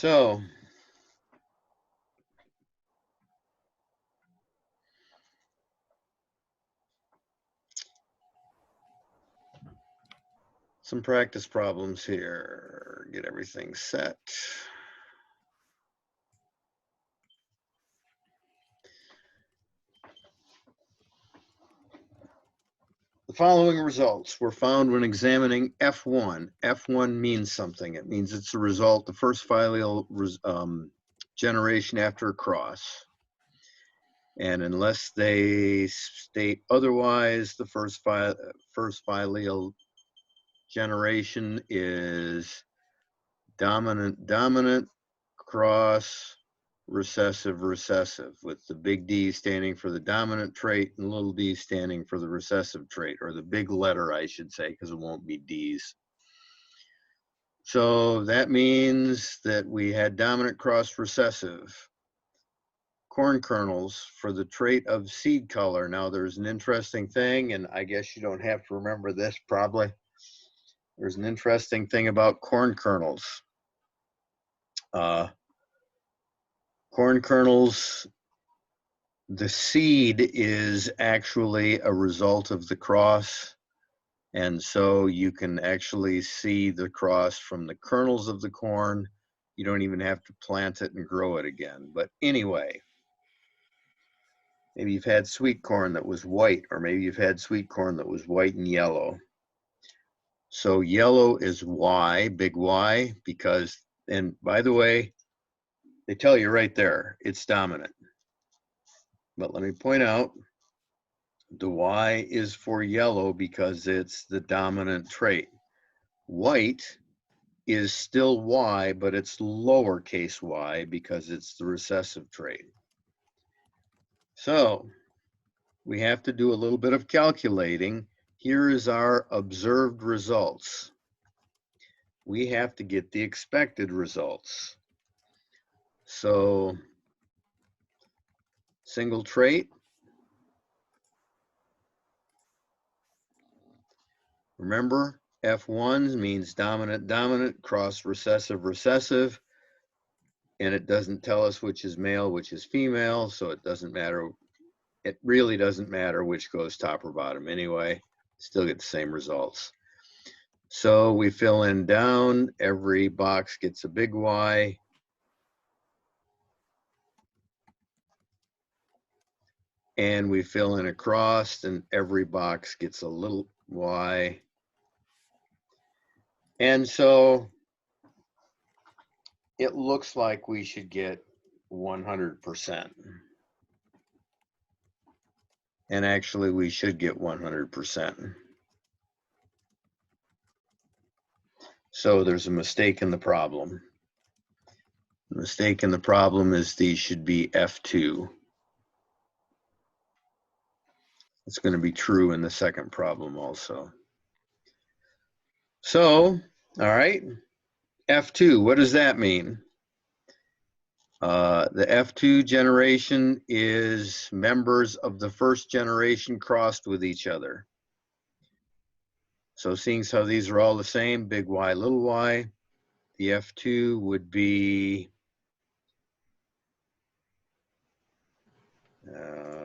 So some practice problems here. Get everything set. The following results were found when examining F1. F1 means something. It means it's the result, the first filial generation after a cross. And unless they state otherwise, the first filial generation is dominant, cross, recessive, with the big D standing for the dominant trait and little d standing for the recessive trait, or the big letter, I should say, because it won't be D's. So that means that we had dominant, cross, recessive corn kernels for the trait of seed color. Now there's an interesting thing, and I guess you don't have to remember this probably. There's an interesting thing about corn kernels. Corn kernels, the seed is actually a result of the cross. And so you can actually see the cross from the kernels of the corn. You don't even have to plant it and grow it again. But anyway, maybe you've had sweet corn that was white, or maybe you've had sweet corn that was white and yellow. So yellow is Y, big Y, because, and by the way, they tell you right there, it's dominant. But let me point out, the Y is for yellow because it's the dominant trait. White is still Y, but it's lowercase y because it's the recessive trait. So we have to do a little bit of calculating. Here is our observed results. We have to get the expected results. So single trait. Remember, F1 means dominant, cross recessive, and it doesn't tell us which is male, which is female, so it doesn't matter. It really doesn't matter which goes top or bottom anyway. Still get the same results. So we fill in down, every box gets a big Y. And we fill in across, and every box gets a little Y. And so it looks like we should get 100%. And actually we should get 100%. So there's a mistake in the problem. The mistake in the problem is these should be F2. It's going to be true in the second problem also. So, all right, F2, what does that mean? The F2 generation is members of the first generation crossed with each other. So seeing how these are all the same, big Y, little y, the F2 would be,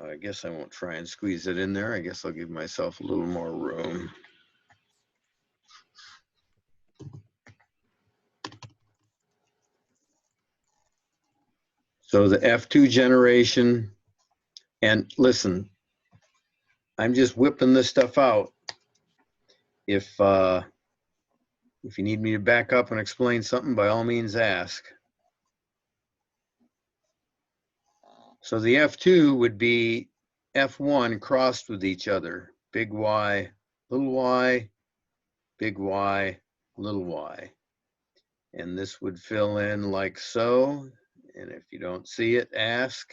I guess I won't try and squeeze it in there. I guess I'll give myself a little more room. So the F2 generation, and listen, I'm just whipping this stuff out. If you need me to back up and explain something, by all means ask. So the F2 would be F1 crossed with each other. Big Y, little y, big Y, little y. And this would fill in like so. And if you don't see it, ask.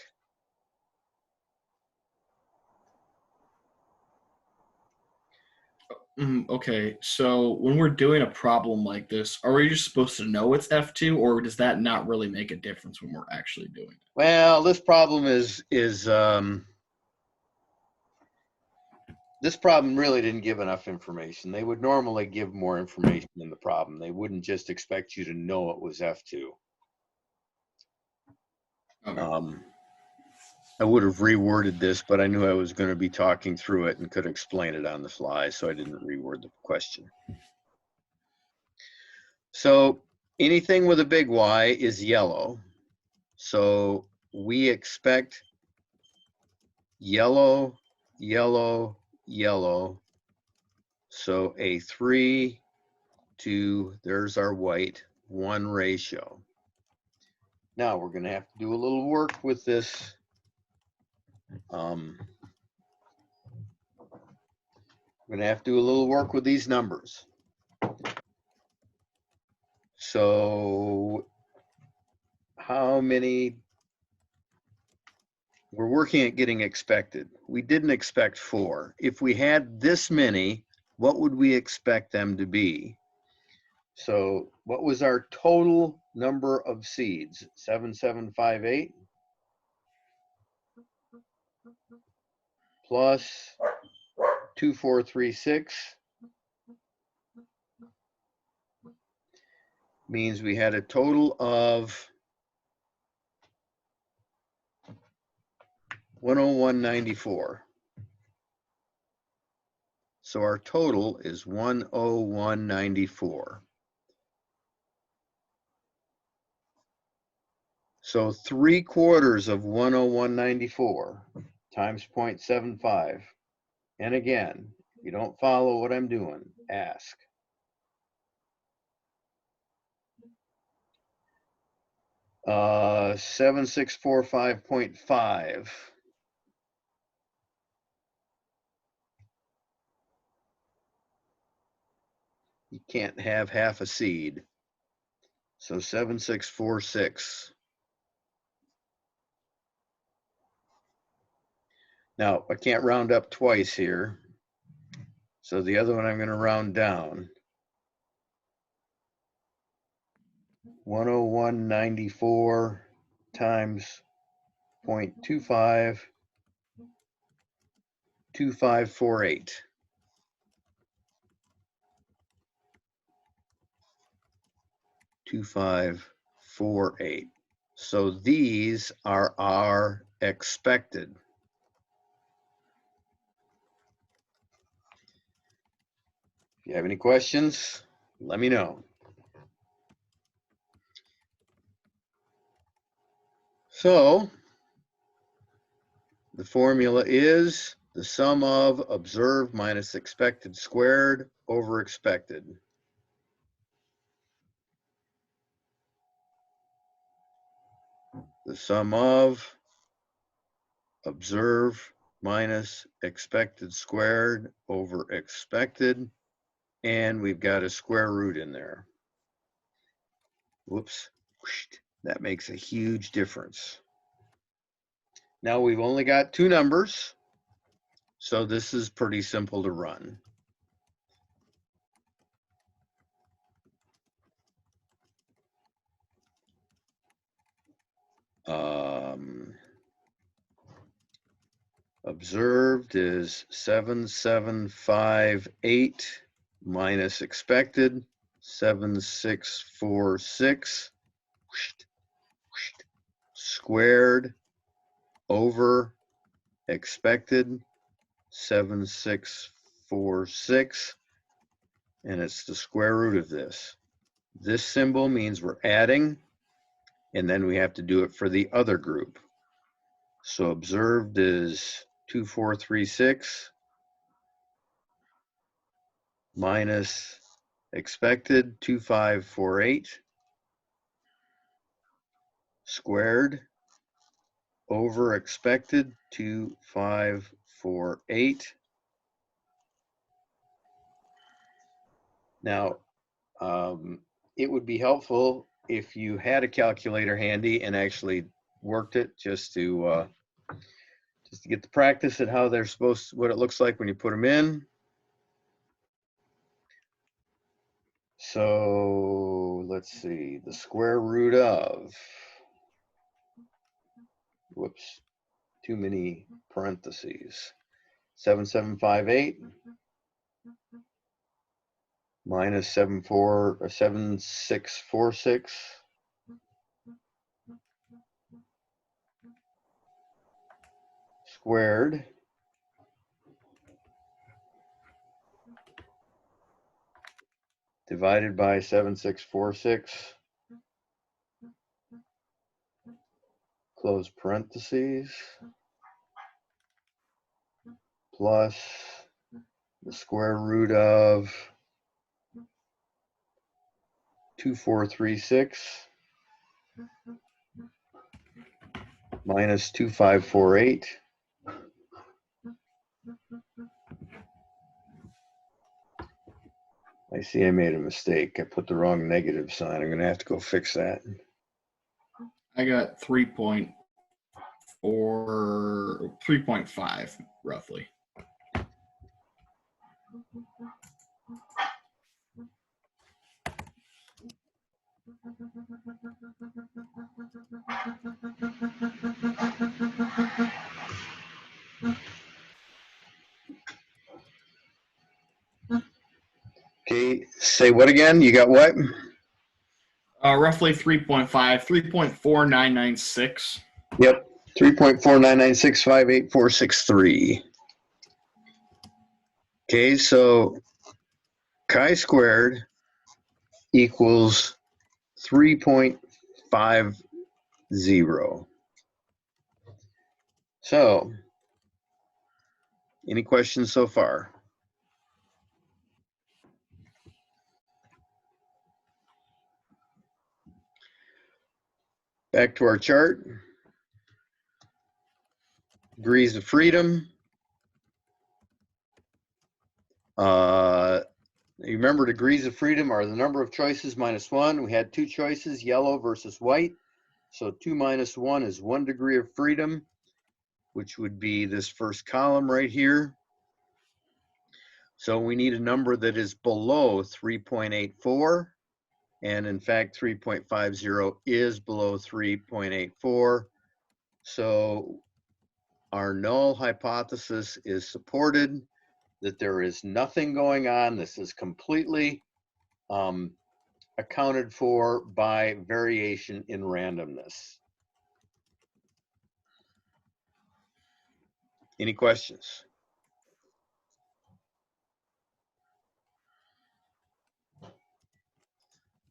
Okay, so when we're doing a problem like this, are we just supposed to know it's F2, or does that not really make a difference when we're actually doing it? Well, this problem this problem really didn't give enough information. They would normally give more information in the problem. They wouldn't just expect you to know it was F2. Okay. I would have reworded this, but I knew I was going to be talking through it and could explain it on the fly, so I didn't reword the question. So anything with a big Y is yellow. So we expect yellow, yellow, yellow. So a 3 to, there's our white, 1 ratio. Now we're going to have to do a little work with this. We're going to have to do a little work with these numbers. So how many, we're working at getting expected. We didn't expect 4. If we had this many, what would we expect them to be? So what was our total number of seeds? 7758 plus 2436 means we had a total of 101.94. So our total is 101.94. So 3/4 of 101.94 times 0.75. And again, if you don't follow what I'm doing, ask. Uh, 7645.5. You can't have half a seed. So 7646. Now, I can't round up twice here. So the other one I'm going to round down. 101.94 times 0.25, 2548. 2548. So these are our expected. If you have any questions, let me know. So the formula is the sum of observed minus expected squared over expected. The sum of observed minus expected squared over expected, and we've got a square root in there. Whoops, that makes a huge difference. Now we've only got 2 numbers, so this is pretty simple to run. Observed is 7758 minus expected 7646 squared over expected 7646, and it's the square root of this. This symbol means we're adding, and then we have to do it for the other group. So observed is 2436 minus expected 2548 squared over expected 2548. Now, it would be helpful if you had a calculator handy and actually worked it just to get the practice at how they're supposed to, what it looks like when you put them in. So let's see, the square root of, whoops, too many parentheses, 7758 minus 7646 squared divided by 7646, close parentheses, plus the square root of 2436 minus 2548. I see I made a mistake. I put the wrong negative sign. I'm going to have to go fix that. I got 3.5 roughly. Okay, say what again? You got what? Roughly 3.5, 3.4996. Yep, 3.499658463. Okay, so chi squared equals 3.50. So, any questions so far? Back to our chart. Degrees of freedom. You remember degrees of freedom are the number of choices minus 1. We had 2 choices, yellow versus white. So 2 minus 1 is 1 degree of freedom, which would be this first column right here. So we need a number that is below 3.84. And in fact, 3.50 is below 3.84. So our null hypothesis is supported, that there is nothing going on. This is completely accounted for by variation in randomness. Any questions?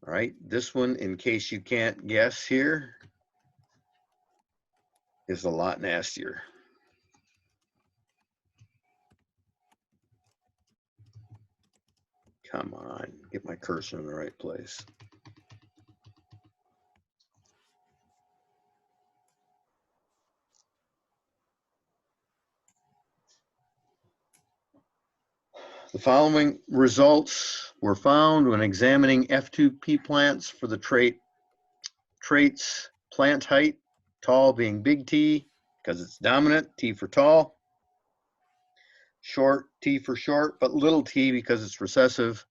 All right, this one, in case you can't guess here, is a lot nastier. Come on, get my cursor in the right place. The following results were found when examining F2P plants for the traits plant height, tall being big T because it's dominant, T for tall, short, T for short, but little t because it's recessive,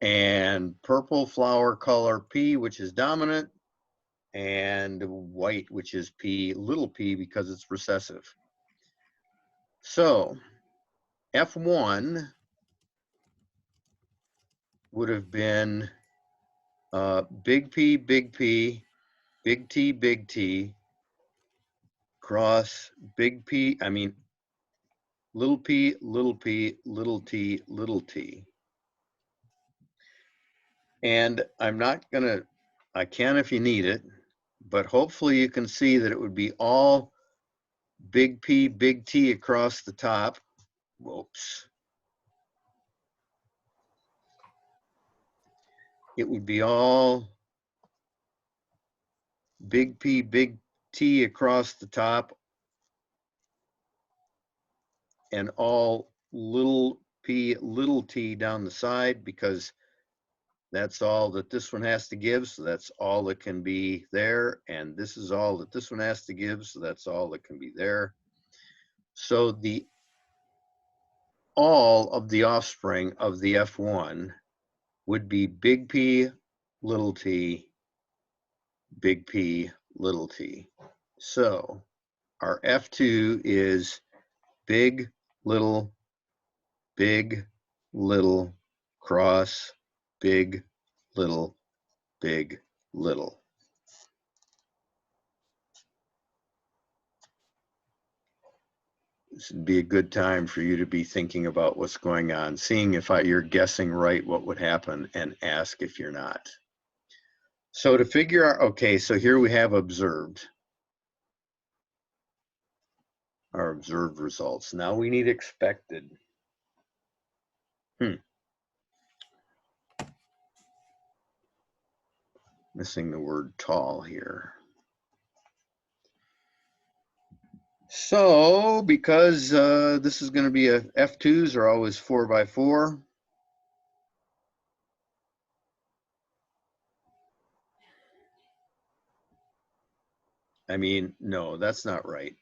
and purple flower color P, which is dominant, and white, which is P, little p because it's recessive. So F1 would have been big P, big P, big T, cross big P, little p, little p, little t, little t. And I'm not gonna, I can if you need it, but hopefully you can see that it would be all big P, big T across the top. Whoops. It would be all big P, big T across the top and all little p, little t down the side, because that's all that this one has to give. So that's all that can be there. And this is all that this one has to give. So that's all that can be there. So all of the offspring of the F1 would be big P, little t, big P, little t. So our F2 is big, little, cross, big, little, big, little. this would be a good time for you to be thinking about what's going on, seeing if you're guessing right what would happen, and ask if you're not. So to figure out, okay, so here we have observed, our observed results. Now we need expected. Missing the word tall here. So because this is going to be a F2s are always 4x4. I mean, no, that's not right.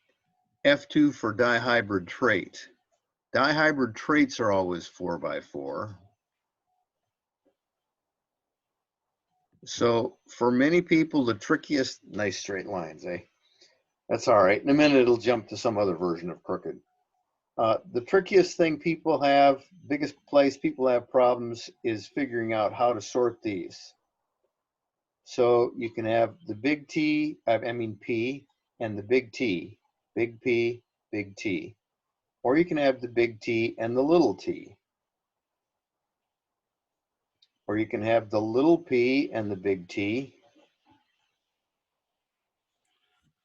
F2 for dihybrid trait. Dihybrid traits are always 4x4. So for many people, the trickiest, nice straight lines, eh? That's all right. In a minute, it'll jump to some other version of crooked. The trickiest thing people have, biggest place people have problems is figuring out how to sort these. So you can have the big T, I mean P, and the big T, big P, big T. Or you can have the big T and the little t. Or you can have the little p and the big T.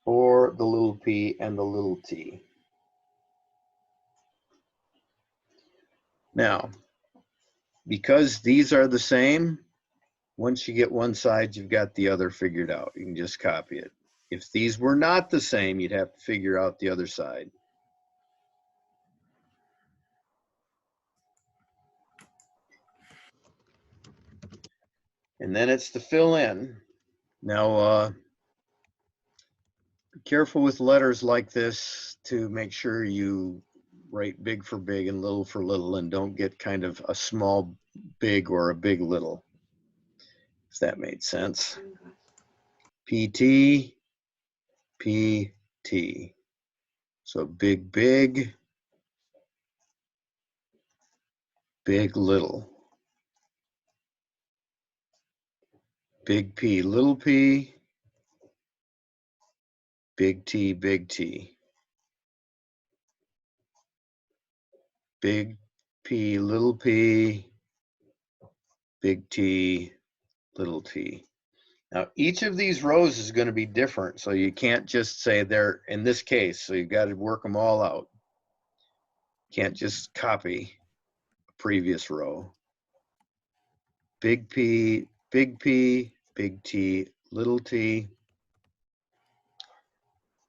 Or the little p and the little t. Now, because these are the same, once you get one side, you've got the other figured out. You can just copy it. If these were not the same, you'd have to figure out the other side. And then it's to fill in. Now, be careful with letters like this to make sure you write big for big and little for little, and don't get kind of a small big or a big little, if that made sense. PT, PT. So big, big, big, little. Big P, little p, big T, big T. Big P, little p, big T, little t. Now, each of these rows is going to be different, so you can't just say they're in this case, so you've got to work them all out. Can't just copy a previous row. Big P, big P, big T, little t,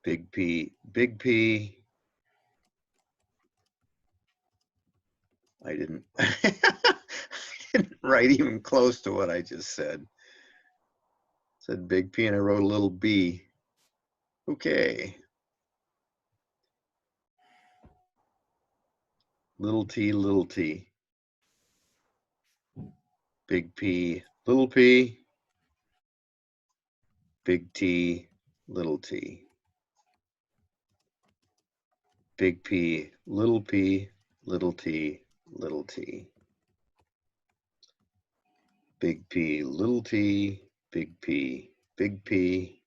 big P, big P. I didn't, I didn't write even close to what I just said. Said big P and I wrote a little b. Okay. Little t, little t. Big P, little p, big T, little t. Big P, little p, little t, little t. Big P, little t, big P, big P,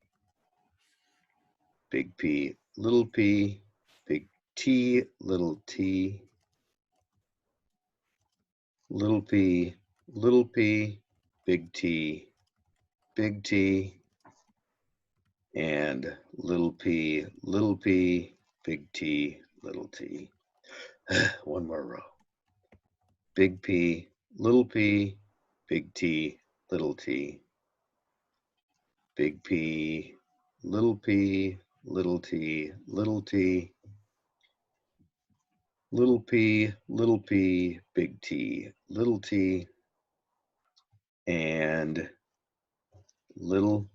big P, little p, big T, little t, little p, little p, big T, big T, and little p, big T, little t. One more row. Big P, big T, little t. Big P, little t, little t, little p, big T, little t, and little,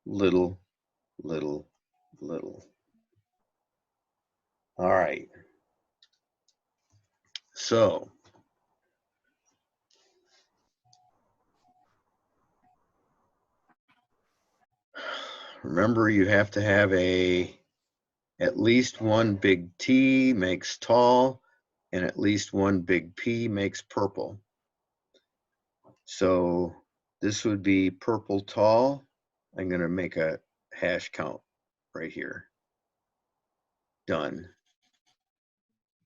little, little, little. All right. So remember, you have to have at least one big T makes tall, and at least one big P makes purple. So this would be purple tall. I'm going to make a hash count right here. Done.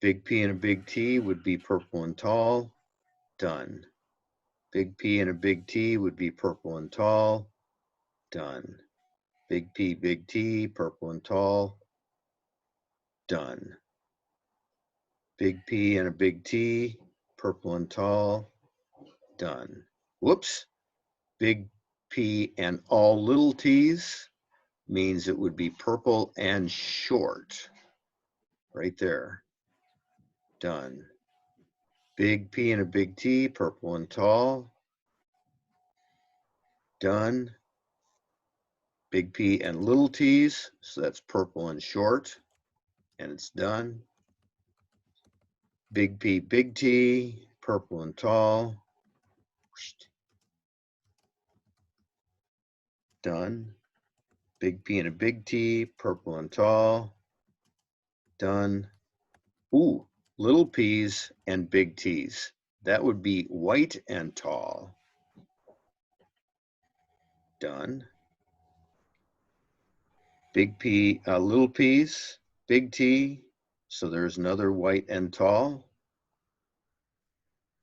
Big P and a big T would be purple and tall. Done. Big P and a big T would be purple and tall. Done. Big P, big T, purple and tall. Done. Big P and a big T, purple and tall. Done. Whoops. Big P and all little t's means it would be purple and short. Right there. Done. Big P and a big T, purple and tall. Done. Big P and little t's, so that's purple and short, and it's done. Big P, big T, purple and tall. Done. Big P and a big T, purple and tall. Done. Ooh, little p's and big T's. That would be white and tall. Done. Big P, little p's, big T. So there's another white and tall.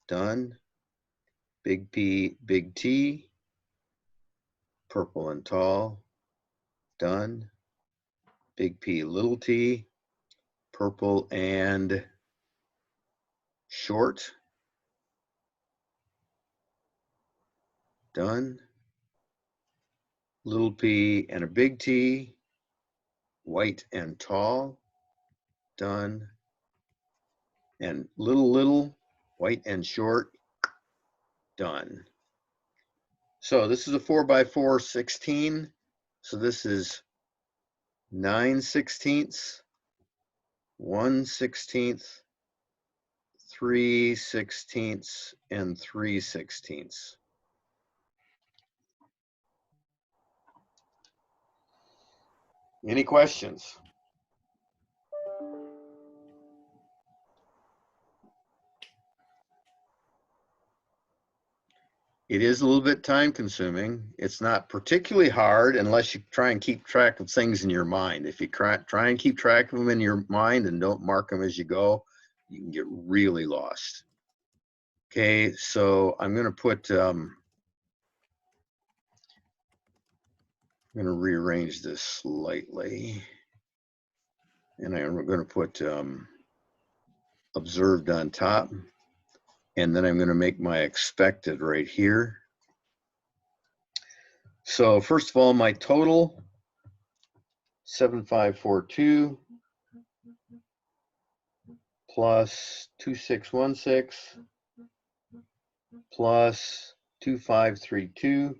Done. Big P, big T, purple and tall. Done. Big P, little t, purple and short. Done. Little p and a big T, white and tall. Done. And little, white and short. Done. So this is a 4x4 16. So this is 9/16, 1/16, 3/16, and 3/16. Any questions? It is a little bit time consuming. It's not particularly hard unless you try and keep track of things in your mind. If you try and keep track of them in your mind and don't mark them as you go, you can get really lost. Okay, so I'm going to put, I'm going to rearrange this slightly. And I'm going to put observed on top. And then I'm going to make my expected right here. So first of all, my total, 7542 plus 2616 plus 2532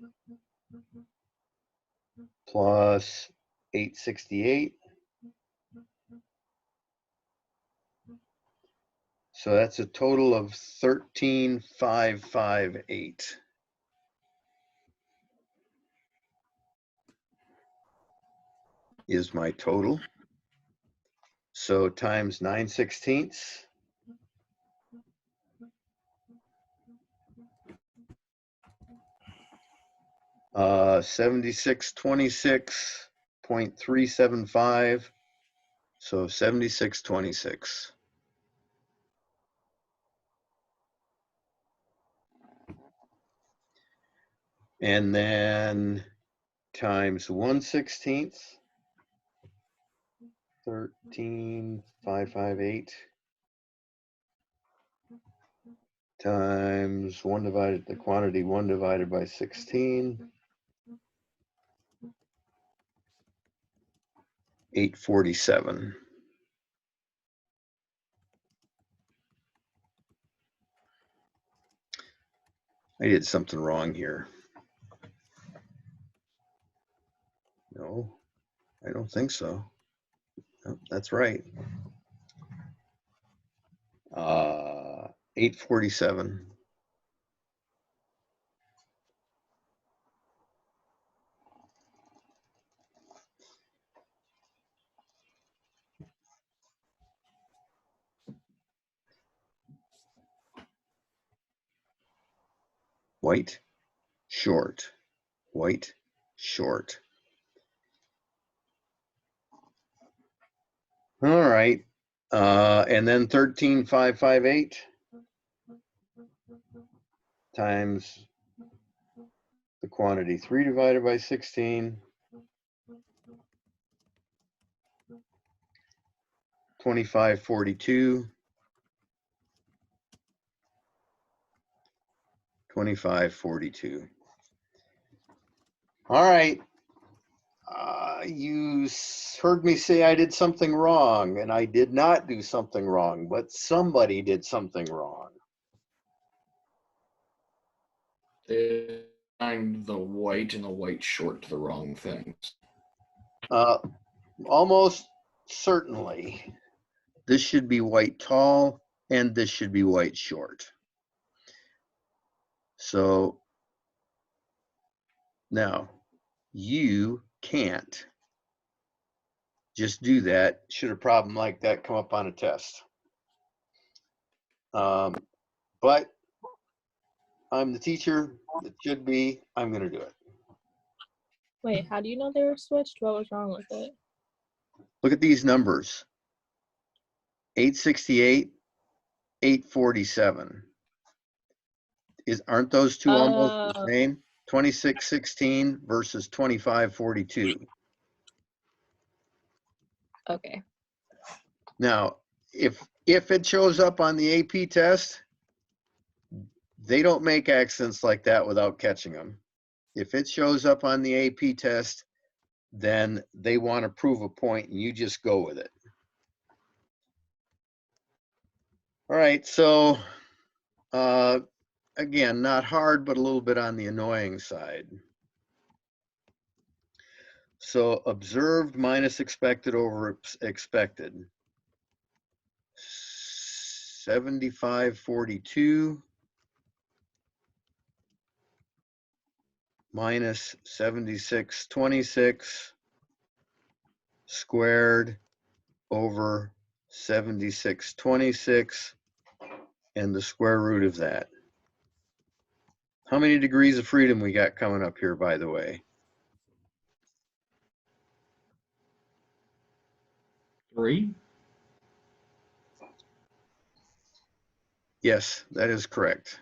plus 868. So that's a total of 13,558. Is my total. So times 9/16. 7626.375. So 7626. And then times 1/16. 13,558 times 1 divided, the quantity 1 divided by 16, 847. I did something wrong here. No, I don't think so. No, that's right. 847. White, short, white, short. All right. And then 13,558 times the quantity 3 divided by 16, 2542, 2542. All right. You heard me say I did something wrong, and I did not do something wrong, but somebody did something wrong. They assigned the white and the white short to the wrong things. Almost certainly. This should be white tall, and this should be white short. So now you can't just do that. Should a problem like that come up on a test? But I'm the teacher. It should be. I'm going to do it. Wait, how do you know they were switched? What was wrong with it? Look at these numbers. 868, 847. Aren't those two almost the same? 2616 versus 2542. Okay. Now, if it shows up on the AP test, they don't make accents like that without catching them. If it shows up on the AP test, then they want to prove a point and you just go with it. All right, so again, not hard, but a little bit on the annoying side. So observed minus expected over expected. 7542 minus 7626 squared over 7626 and the square root of that. How many degrees of freedom we got coming up here, by the way? 3. Yes, that is correct.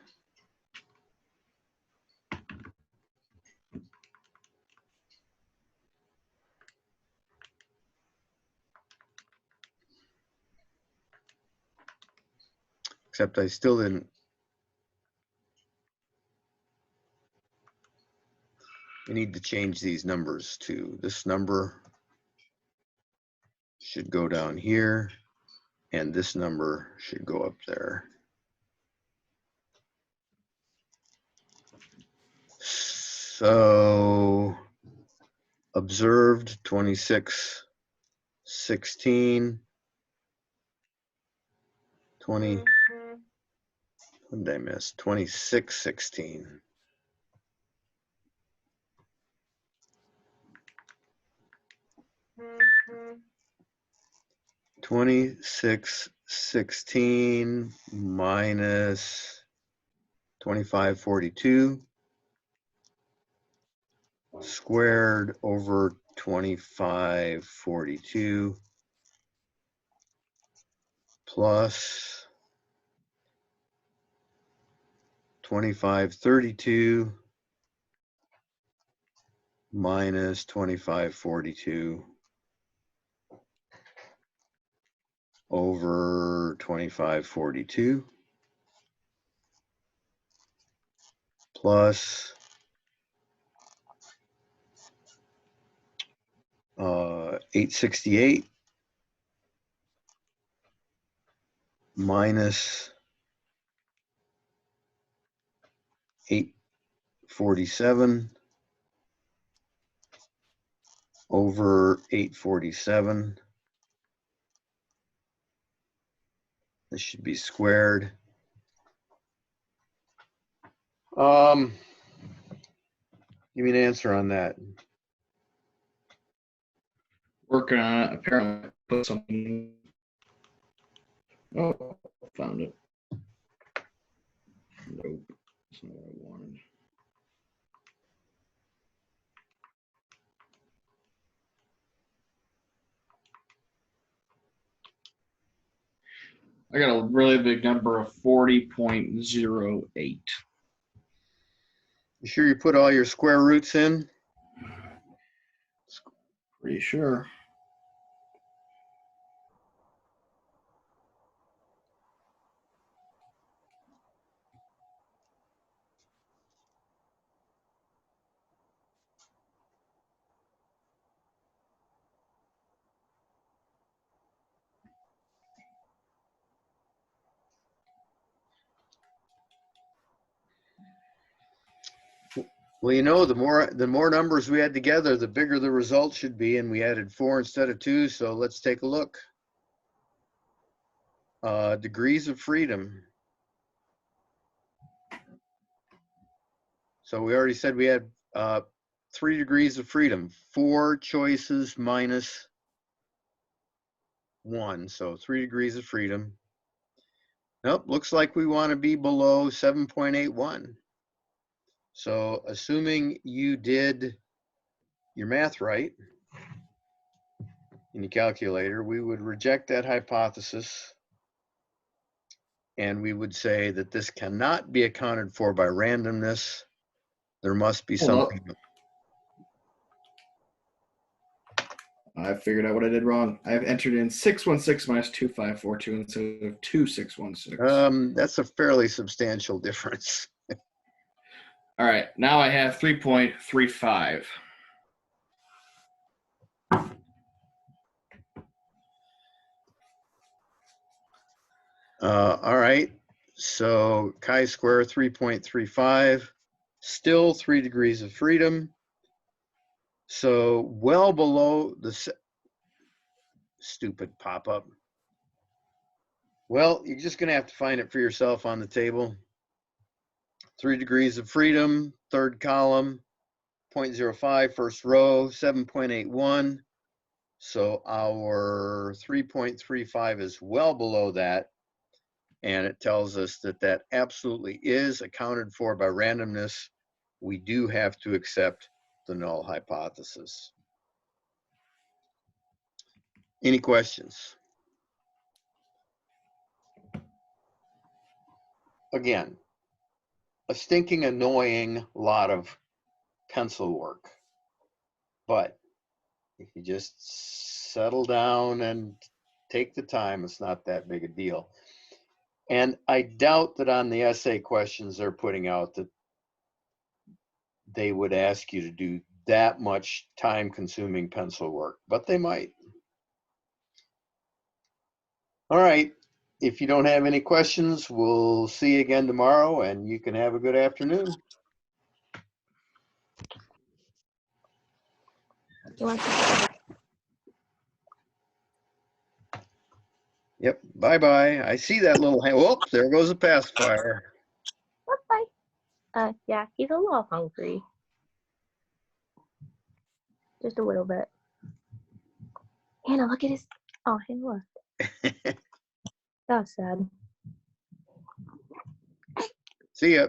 Except I still didn't. We need to change these numbers too. This number should go down here, and this number should go up there. So observed 2616, 20, what did I miss? 2616. 2616 minus 2542 squared over 2542 plus 2532 minus 2542 over 2542 plus 868 minus 847 over 847. This should be squared. Give me an answer on that. Working on it. Apparently, I put something. Oh, found it. Nope, that's not what I wanted. I got a really big number of 40.08. You sure you put all your square roots in? Pretty sure. Well, you know, the more numbers we add together, the bigger the result should be, and we added 4 instead of 2, so let's take a look. Degrees of freedom. So we already said we had 3 degrees of freedom, 4 choices minus 1, so 3 degrees of freedom. Nope, looks like we want to be below 7.81. So assuming you did your math right in your calculator, we would reject that hypothesis, and we would say that this cannot be accounted for by randomness. There must be Hold up. something. I figured out what I did wrong. I've entered in 616 minus 2542 instead of 2616. That's a fairly substantial difference. All right, now I have 3.35. All right, so chi-square 3.35, still 3 degrees of freedom. So well below the stupid pop-up. Well, you're just gonna have to find it for yourself on the table. 3 degrees of freedom, third column, 0.05, first row, 7.81. So our 3.35 is well below that. And it tells us that that absolutely is accounted for by randomness. We do have to accept the null hypothesis. Any questions? Again, a stinking annoying lot of pencil work, but if you just settle down and take the time, it's not that big a deal. And I doubt that on the essay questions they're putting out that they would ask you to do that much time-consuming pencil work, but they might. All right, if you don't have any questions, we'll see you again tomorrow, and you can have a good afternoon. You want to- Yep, bye-bye. I see that little hand. Whoop, there goes a pacifier. Bye. Yeah, he's a little hungry. Just a little bit. Hannah, look at his. Oh, Hannah left. That was sad. See ya.